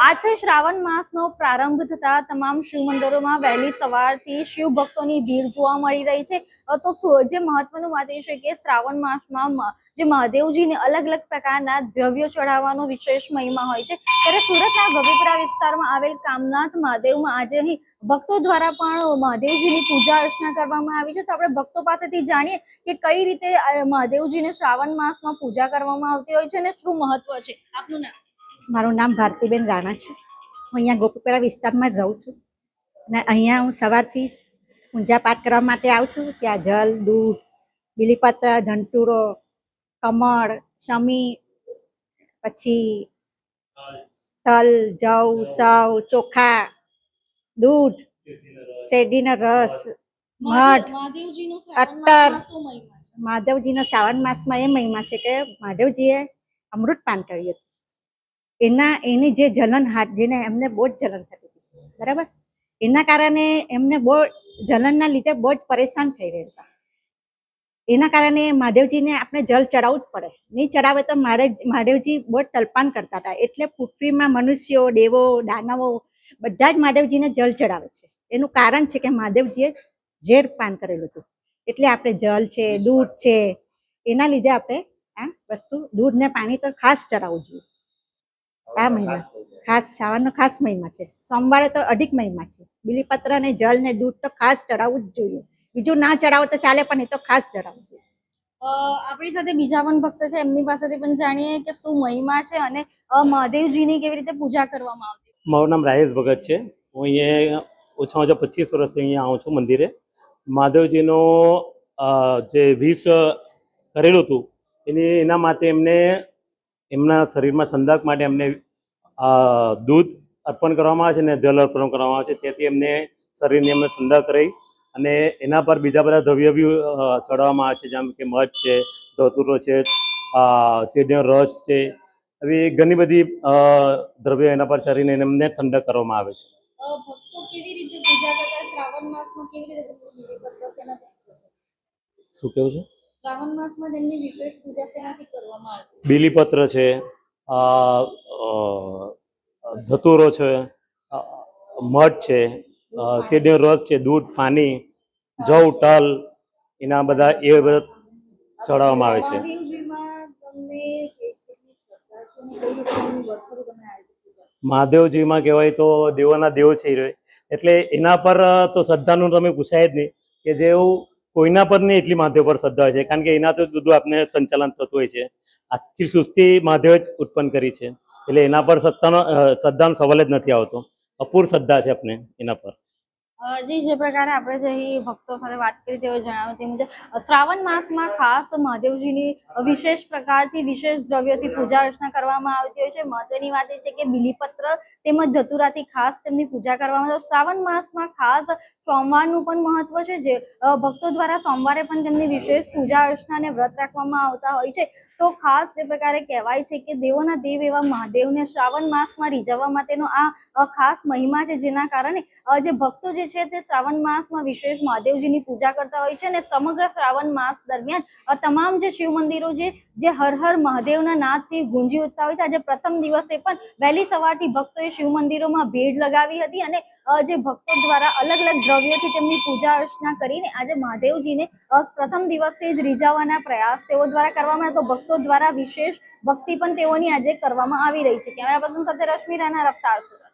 આજથી શ્રાવણ માસનો પ્રારંભ થતા તમામ શિવ મંદિરોમાં વહેલી સવારથી શિવ ભક્તોની ભીડ જોવા મળી રહી છે. તો જે મહત્વનું વાત એ છે કે શ્રાવણ માસમાં જે મહાદેવજીને અલગ અલગ પ્રકારના દ્રવ્યો ચઢાવવાનો વિશેષ મહિમા હોય છે. ત્યારે સુરતના ગોપીપુરા વિસ્તારમાં આવેલ કામનાથ મહાદેવમાં આજે અહીં ભક્તો દ્વારા પણ મહાદેવજીની પૂજા અર્ચના કરવામાં આવી છે. તો આપણે ભક્તો પાસેથી જાણીએ કે કઈ રીતે મહાદેવજીને શ્રાવણ માસમાં પૂજા કરવામાં આવતી હોય છે અને શું મહત્વ છે. આપનું નામ? મારું નામ ભારતીબેન રાણા છે. હું અહીંયા ગોપીપુરા વિસ્તારમાં જ રહું છું અને અહીંયા હું સવારથી પૂજા પાઠ કરવા માટે આવું છું. ત્યાં જલ, દૂધ, બીલીપત્ર, ધંટુરો, કમળ, શમી, પછી તલ, જવ, સવ, ચોખા, દૂધ, શેરડીનો રસ, મધ, અત્તર. મહાદેવજીનો શ્રાવણ માસમાં એ મહિમા છે કે મહાદેવજીએ અમૃત પાન કર્યું હતું. એની જે જલન હાથ જેને એમને બહુ જ જલન થતી હતી, બરાબર. એના કારણે એમને બહુ જલનના લીધે બહુ જ પરેશાન થઈ રહ્યા હતા. એના કારણે મહાદેવજીને આપણે જલ ચડાવવું જ પડે. નહીં ચડાવે તો મહાદેવજી બહુ જ તલપાન કરતા હતા. એટલે પૃથ્વીમાં મનુષ્યો, દેવો, દાનવો બધા જ મહાદેવજીને જલ ચડાવે છે. એનું કારણ છે કે મહાદેવજીએ ઝેર પાન કરેલું હતું. એટલે આપણે જલ છે, દૂધ છે, એના લીધે આપણે આ વસ્તુ દૂધ ને પાણી તો ખાસ ચડાવવું જોઈએ. આ મહિમા ખાસ શ્રાવણનો ખાસ મહિમા છે. સોમવારે તો અધિક મહિમા છે. બીલીપત્ર ને જલ ને દૂધ તો ખાસ ચડાવવું જ જોઈએ. બીજું ના ચડાવો તો ચાલે, પણ એ તો ખાસ ચડાવવું જોઈએ. આપણી સાથે બીજા પણ ભક્ત છે, એમની પાસેથી પણ જાણીએ કે શું મહિમા છે અને મહાદેવજીની કેવી રીતે પૂજા કરવામાં આવતી. મારું નામ રાયેશ ભગત છે. હું અહીંયા ઓછામાં ઓછા 25 વર્ષથી અહીંયા આવું છું મંદિરે. મહાદેવજીનો જે વિષ કરેલું હતું એના માટે એમને એમના શરીરમાં ઠંડક માટે એમને દૂધ અર્પણ કરવામાં આવે છે અને જલ અર્પણ કરવામાં આવે છે. તેથી એમને શરીરની એમને ઠંડક રહી અને એના પર બીજા બધા દ્રવ્ય બી ચડાવવામાં આવે છે, જેમ કે મધ છે, ધતુરો છે, શેરડીનો રસ છે. આવી ઘણી બધી દ્રવ્યો એના પર ચડીને એમને ઠંડક કરવામાં આવે છે. ભક્તો કેવી રીતે પૂજા કરતા? શ્રાવણ માસમાં કેવી રીતે શું કેવું છે? શ્રાવણ માસમાં તેમની વિશેષ પૂજા શેનાથી કરવામાં આવે? બીલીપત્ર છે, ધતુરો છે, મધ છે, શેરડીનો રસ છે, દૂધ, પાણી, જવ, તલ, એના બધા એ બધા ચડાવવામાં આવે છે. મહાદેવજીમાં કહેવાય તો દેવોના દેવ છે, એટલે એના પર તો શ્રદ્ધાનું તમે પૂછાય જ નહીં કે જેવું કોઈના પર નહીં એટલી મહાદેવ પર શ્રદ્ધા હોય છે. કારણ કે એના તો બધું આપણે સંચાલન થતું હોય છે. આખી સૃષ્ટિ મહાદેવ જ ઉત્પન્ન કરી છે, એટલે એના પર શ્રદ્ધાનો સવાલ જ નથી આવતો. અપૂર્વ શ્રદ્ધા છે આપણે એના પર. જે પ્રકારે આપણે જે ભક્તો સાથે વાત કરી તેઓ જણાવ્યું તે મુજબ શ્રાવણ માસમાં ખાસ મહાદેવજીની વિશેષ પ્રકારથી વિશેષ દ્રવ્યોથી પૂજા અર્ચના કરવામાં આવતી હોય છે. મહત્વની વાત એ છે કે બીલીપત્ર તેમજ ધતુરાથી ખાસ તેમની પૂજા કરવામાં આવે છે. શ્રાવણ માસમાં ખાસ સોમવારનું પણ મહત્વ છે, જે ભક્તો દ્વારા સોમવારે પણ તેમની વિશેષ પૂજા અર્ચના અને વ્રત રાખવામાં આવતા હોય છે. તો ખાસ જે પ્રકારે કહેવાય છે કે દેવોના દેવ એવા મહાદેવને શ્રાવણ માસમાં રીઝવવા માટેનો આ ખાસ મહિમા છે, જેના કારણે જે ભક્તો જે છે તે શ્રાવણ માસમાં વિશેષ મહાદેવજીની પૂજા કરતા હોય છે અને સમગ્ર શ્રાવણ માસ દરમિયાન તમામ જે શિવ મંદિરો જે હર હર મહાદેવના નાદથી ગુંજી ઉઠતા હોય છે. આજે પ્રથમ દિવસે પણ વહેલી સવારથી ભક્તોએ શિવ મંદિરોમાં ભીડ લગાવી હતી અને જે ભક્તો દ્વારા અલગ અલગ દ્રવ્યોથી તેમની પૂજા અર્ચના કરીને આજે મહાદેવજીને પ્રથમ દિવસથી જ રીઝવવાના પ્રયાસ તેઓ દ્વારા કરવામાં આવ્યા. તો ભક્તો દ્વારા વિશેષ ભક્તિ પણ તેઓની આજે કરવામાં આવી રહી છે. કેમેરા પર્સન સાથે રશ્મિ રાણા, રફતાર સુરત.